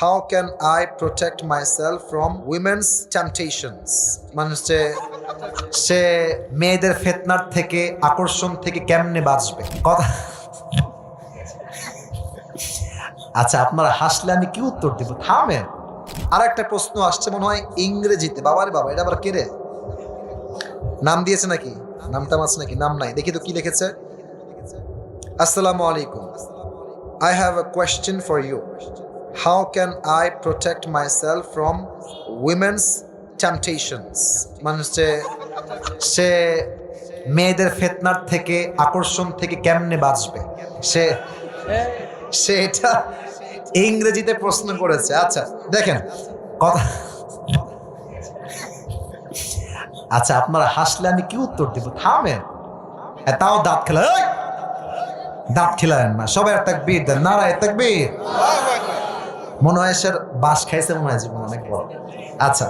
How can I protect myself from women's temptations? মানে সে মেয়েদের ফিতনার থেকে, আকর্ষণ থেকে কেমনে বাঁচবে? কথা আচ্ছা, আপনারা হাসলে আমি কি উত্তর দিব? থামেন। আর একটা প্রশ্ন আসছে মনে হয় ইংরেজিতে। বাবারে বাবা, এটা আবার কে রে? নাম দিয়েছে নাকি? নামটা আছে নাকি? নাম নাই, দেখি তো কি লিখেছে। আসসালামু আলাইকুম, I have a question for you. How can I protect myself from women's temptations? মানে সে মেয়েদের ফিতনার থেকে, আকর্ষণ থেকে কেমনে বাঁচবে? সে এটা ইংরেজিতে প্রশ্ন করেছে। আচ্ছা দেখেন কথা। আচ্ছা, আপনারা হাসলে আমি কি উত্তর দিব? থামেন। তাও দাঁত খেলা, দাঁত খেলায়েন না। সবাই তাকবীর দেন, নারায়ে তাকবীর। মনে হয় বাস খাইছে মনে হয় জীবন অনেক বড়। আচ্ছা।